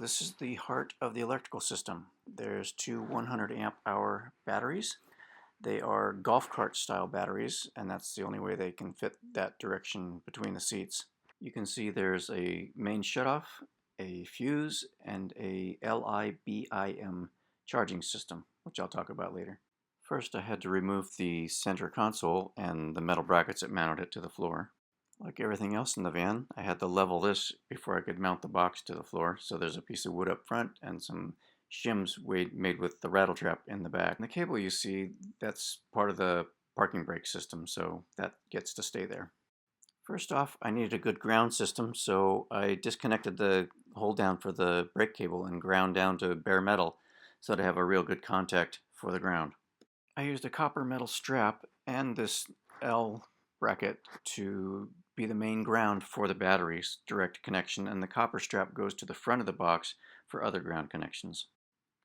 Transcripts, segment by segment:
This is the heart of the electrical system. There's two 100 amp hour batteries. They are golf cart style batteries, and that's the only way they can fit that direction between the seats. You can see there's a main shutoff, a fuse, and a LIBIM charging system, which I'll talk about later. First, I had to remove the center console and the metal brackets that mounted it to the floor. Like everything else in the van, I had to level this before I could mount the box to the floor. So there's a piece of wood up front and some shims made with the rattle trap in the back. And the cable you see, that's part of the parking brake system, so that gets to stay there. First off, I needed a good ground system, so I disconnected the hold down for the brake cable and ground down to bare metal so to have a real good contact for the ground. I used a copper metal strap and this L bracket to be the main ground for the batteries direct connection, and the copper strap goes to the front of the box for other ground connections.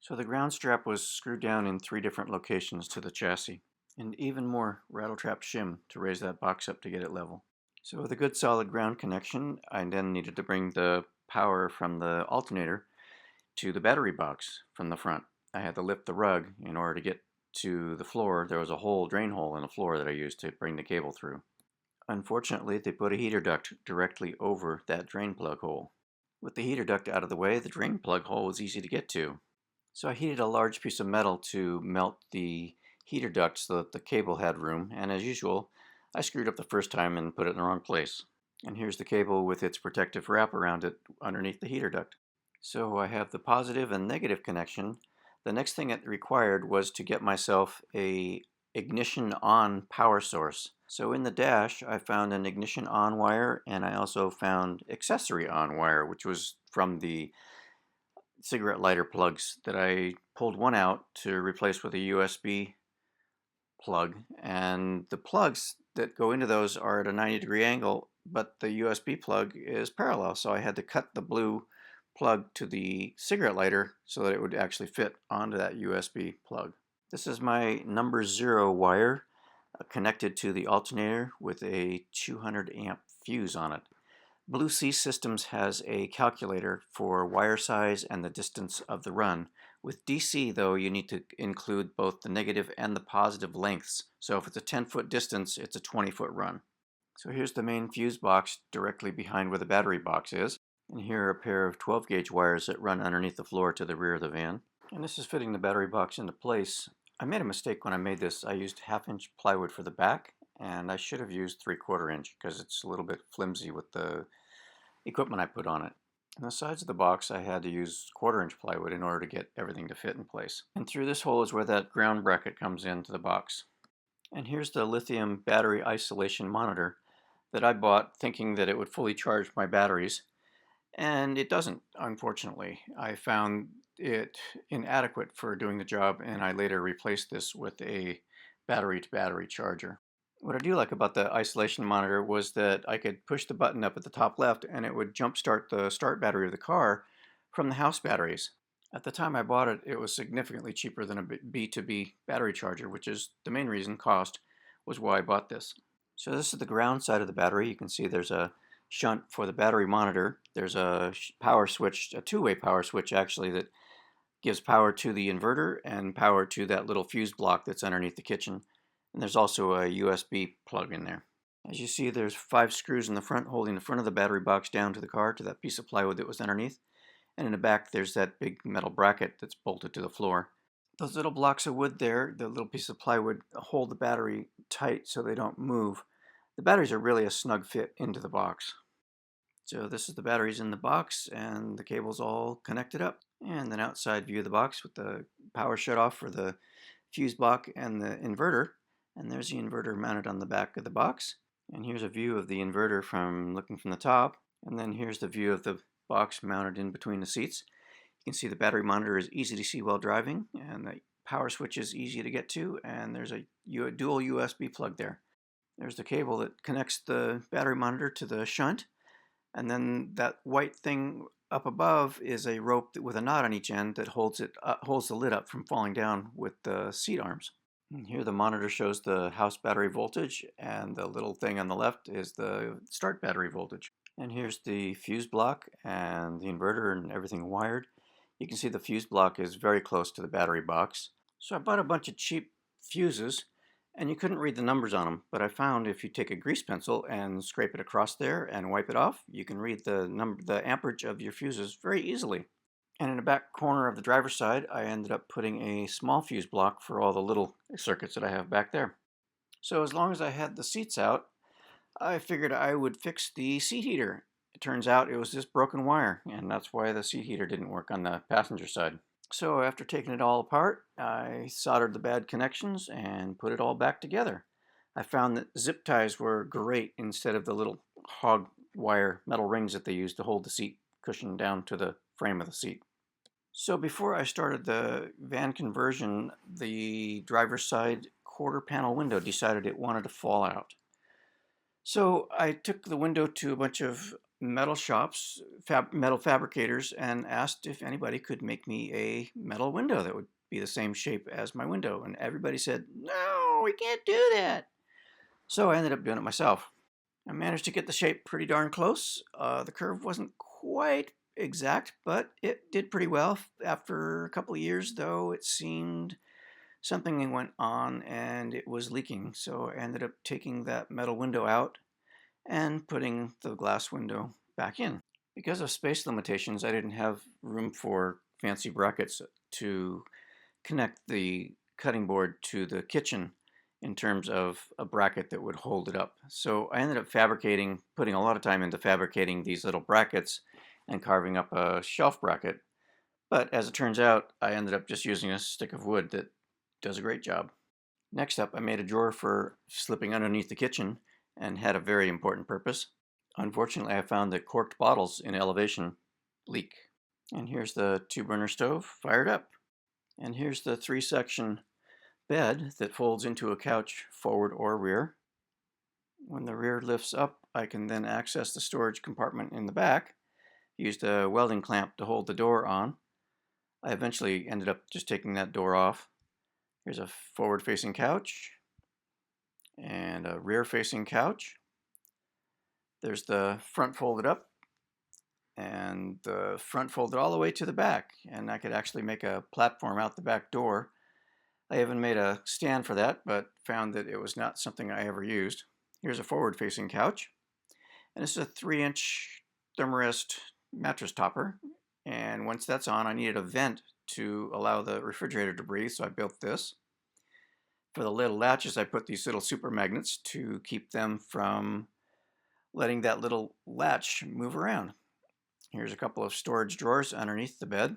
So the ground strap was screwed down in 3 different locations to the chassis, and even more rattle trap shim to raise that box up to get it level. So with a good solid ground connection, I then needed to bring the power from the alternator to the battery box from the front. I had to lift the rug in order to get to the floor. There was a drain hole in the floor that I used to bring the cable through. Unfortunately, they put a heater duct directly over that drain plug hole. With the heater duct out of the way, the drain plug hole was easy to get to. So I heated a large piece of metal to melt the heater duct so that the cable had room, and as usual, I screwed up the first time and put it in the wrong place. And here's the cable with its protective wrap around it underneath the heater duct. So I have the positive and negative connection. The next thing it required was to get myself a ignition on power source. So in the dash, I found an ignition on wire, and I also found accessory on wire, which was from the cigarette lighter plugs that I pulled one out to replace with a USB plug. And the plugs that go into those are at a 90-degree angle, but the USB plug is parallel. So I had to cut the blue plug to the cigarette lighter so that it would actually fit onto that USB plug. This is my number 0 wire connected to the alternator with a 200 amp fuse on it. Blue Sea Systems has a calculator for wire size and the distance of the run. With DC though, you need to include both the negative and the positive lengths. So if it's a 10-foot distance, it's a 20-foot run. So here's the main fuse box directly behind where the battery box is. And here are a pair of 12-gauge wires that run underneath the floor to the rear of the van. And this is fitting the battery box into place. I made a mistake when I made this. I used 1/2-inch plywood for the back, and I should have used 3/4 inch because it's a little bit flimsy with the equipment I put on it. On the sides of the box, I had to use 1/4-inch plywood in order to get everything to fit in place. And through this hole is where that ground bracket comes into the box. And here's the lithium battery isolation monitor that I bought thinking that it would fully charge my batteries. And it doesn't, unfortunately. I found it inadequate for doing the job, and I later replaced this with a battery-to-battery charger. What I do like about the isolation monitor was that I could push the button up at the top left and it would jumpstart the start battery of the car from the house batteries. At the time I bought it, it was significantly cheaper than a B2B battery charger, which is the main reason, cost, was why I bought this. So this is the ground side of the battery. You can see there's a shunt for the battery monitor. There's a power switch, a 2-way power switch actually, that gives power to the inverter and power to that little fuse block that's underneath the kitchen. And there's also a USB plug in there. As you see, there's 5 screws in the front holding the front of the battery box down to the car, to that piece of plywood that was underneath. And in the back there's that big metal bracket that's bolted to the floor. Those little blocks of wood there, the little piece of plywood, hold the battery tight so they don't move. The batteries are really a snug fit into the box. So this is the batteries in the box, and the cable's all connected up. And an outside view of the box with the power shutoff for the fuse block and the inverter. And there's the inverter mounted on the back of the box. And here's a view of the inverter from looking from the top. And then here's the view of the box mounted in between the seats. You can see the battery monitor is easy to see while driving, and the power switch is easy to get to, and there's a dual USB plug there. There's the cable that connects the battery monitor to the shunt, and then that white thing up above is a rope with a knot on each end that holds the lid up from falling down with the seat arms. And here the monitor shows the house battery voltage, and the little thing on the left is the start battery voltage. And here's the fuse block and the inverter and everything wired. You can see the fuse block is very close to the battery box. So I bought a bunch of cheap fuses, and you couldn't read the numbers on them, but I found if you take a grease pencil and scrape it across there and wipe it off, you can read the amperage of your fuses very easily. And in the back corner of the driver's side, I ended up putting a small fuse block for all the little circuits that I have back there. So as long as I had the seats out, I figured I would fix the seat heater. It turns out it was this broken wire, and that's why the seat heater didn't work on the passenger side. So after taking it all apart, I soldered the bad connections and put it all back together. I found that zip ties were great instead of the little hog wire metal rings that they use to hold the seat cushion down to the frame of the seat. So before I started the van conversion, the driver's side quarter panel window decided it wanted to fall out. So I took the window to a bunch of metal shops, metal fabricators, and asked if anybody could make me a metal window that would be the same shape as my window. And everybody said, "No, we can't do that." So I ended up doing it myself. I managed to get the shape pretty darn close. The curve wasn't quite exact, but it did pretty well. After a couple of years, though, it seemed something went on and it was leaking. So I ended up taking that metal window out and putting the glass window back in. Because of space limitations, I didn't have room for fancy brackets to connect the cutting board to the kitchen in terms of a bracket that would hold it up. So I ended up putting a lot of time into fabricating these little brackets and carving up a shelf bracket. But as it turns out, I ended up just using a stick of wood that does a great job. Next up, I made a drawer for slipping underneath the kitchen and had a very important purpose. Unfortunately, I found that corked bottles in elevation leak. And here's the 2-burner stove fired up. And here's the 3-section bed that folds into a couch forward or rear. When the rear lifts up, I can then access the storage compartment in the back. Used a welding clamp to hold the door on. I eventually ended up just taking that door off. Here's a forward-facing couch and a rear-facing couch. There's the front folded up and the front folded all the way to the back, and I could actually make a platform out the back door. I even made a stand for that, but found that it was not something I ever used. Here's a forward-facing couch, and this is a 3-inch Thermarest mattress topper, and once that's on, I needed a vent to allow the refrigerator to breathe, so I built this. For the little latches, I put these little super magnets to keep them from letting that little latch move around. Here's a couple of storage drawers underneath the bed.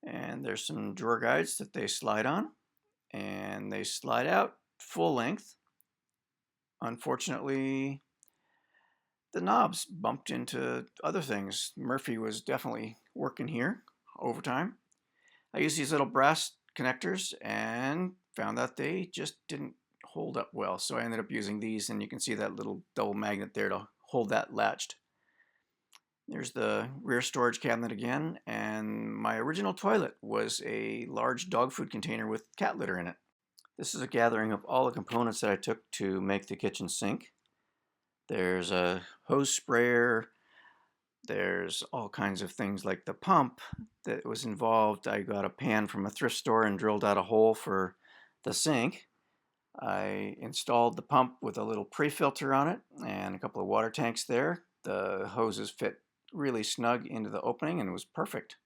And there's some drawer guides that they slide on, and they slide out full length. Unfortunately, the knobs bumped into other things. Murphy was definitely working here overtime. I used these little brass connectors and found that they just didn't hold up well. So I ended up using these, and you can see that little double magnet there to hold that latched. There's the rear storage cabinet again, and my original toilet was a large dog food container with cat litter in it. This is a gathering of all the components that I took to make the kitchen sink. There's a hose sprayer, there's all kinds of things like the pump that was involved. I got a pan from a thrift store and drilled out a hole for the sink. I installed the pump with a little pre-filter on it and a couple of water tanks there. The hoses fit really snug into the opening and it was perfect.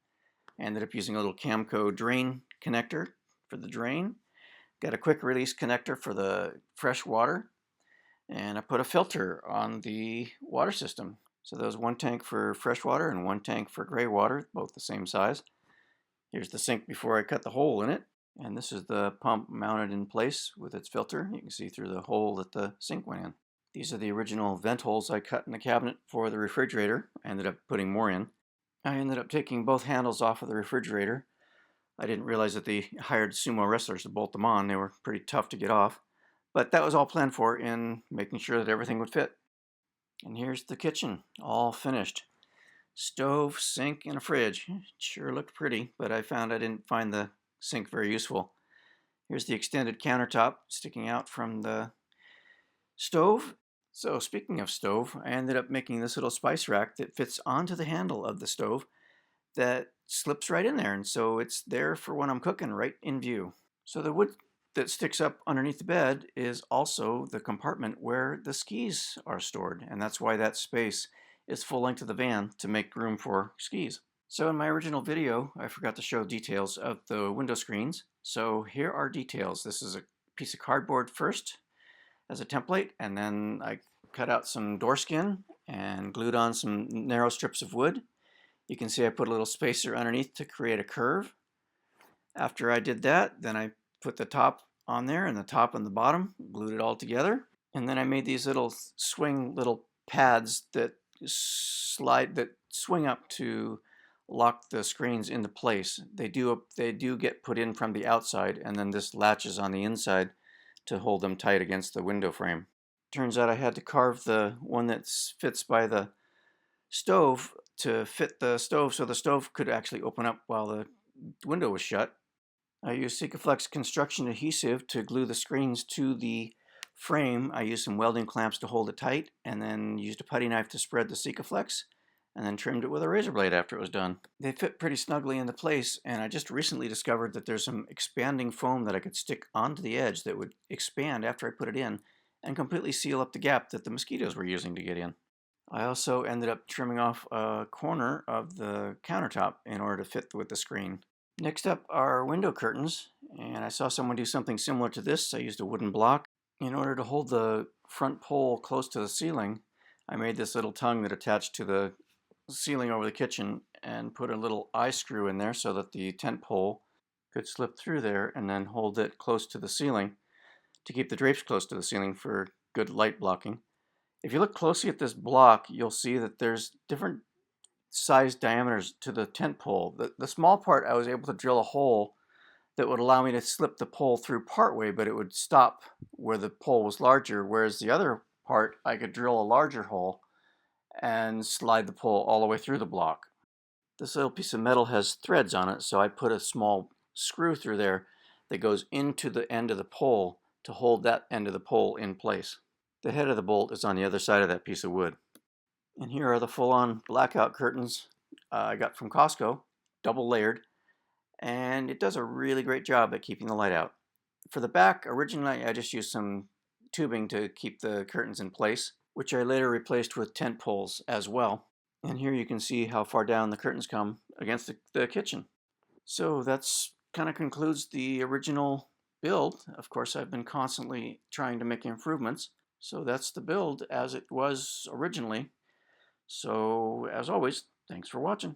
I ended up using a little Camco drain connector for the drain. Got a quick release connector for the fresh water. And I put a filter on the water system. So there's one tank for fresh water and one tank for gray water, both the same size. Here's the sink before I cut the hole in it. And this is the pump mounted in place with its filter. You can see through the hole that the sink went in. These are the original vent holes I cut in the cabinet for the refrigerator. I ended up putting more in. I ended up taking both handles off of the refrigerator. I didn't realize that they hired sumo wrestlers to bolt them on. They were pretty tough to get off. But that was all planned for in making sure that everything would fit. And here's the kitchen, all finished. Stove, sink, and a fridge. It sure looked pretty, but I found I didn't find the sink very useful. Here's the extended countertop sticking out from the stove. So speaking of stove, I ended up making this little spice rack that fits onto the handle of the stove that slips right in there, and so it's there for when I'm cooking right in view. So the wood that sticks up underneath the bed is also the compartment where the skis are stored, and that's why that space is full length of the van to make room for skis. So in my original video, I forgot to show details of the window screens. So here are details. This is a piece of cardboard first as a template, and then I cut out some door skin and glued on some narrow strips of wood. You can see I put a little spacer underneath to create a curve. After I did that, then I put the top on there and the top and the bottom, glued it all together. And then I made these little swing little pads that swing up to lock the screens into place. They do get put in from the outside, and then this latches on the inside to hold them tight against the window frame. Turns out I had to carve the one that fits by the stove to fit the stove so the stove could actually open up while the window was shut. I used Sikaflex construction adhesive to glue the screens to the frame. I used some welding clamps to hold it tight, and then used a putty knife to spread the Sikaflex, and then trimmed it with a razor blade after it was done. They fit pretty snugly into place, and I just recently discovered that there's some expanding foam that I could stick onto the edge that would expand after I put it in and completely seal up the gap that the mosquitoes were using to get in. I also ended up trimming off a corner of the countertop in order to fit with the screen. Next up are window curtains, and I saw someone do something similar to this. I used a wooden block. In order to hold the front pole close to the ceiling, I made this little tongue that attached to the ceiling over the kitchen and put a little eye screw in there so that the tent pole could slip through there and then hold it close to the ceiling to keep the drapes close to the ceiling for good light blocking. If you look closely at this block, you'll see that there's different size diameters to the tent pole. The small part, I was able to drill a hole that would allow me to slip the pole through partway, but it would stop where the pole was larger, whereas the other part, I could drill a larger hole and slide the pole all the way through the block. This little piece of metal has threads on it, so I put a small screw through there that goes into the end of the pole to hold that end of the pole in place. The head of the bolt is on the other side of that piece of wood. And here are the full-on blackout curtains I got from Costco, double layered, and it does a really great job at keeping the light out. For the back, originally I just used some tubing to keep the curtains in place, which I later replaced with tent poles as well. And here you can see how far down the curtains come against the kitchen. So that's kind of concludes the original build. Of course, I've been constantly trying to make improvements. So that's the build as it was originally. So, as always, thanks for watching.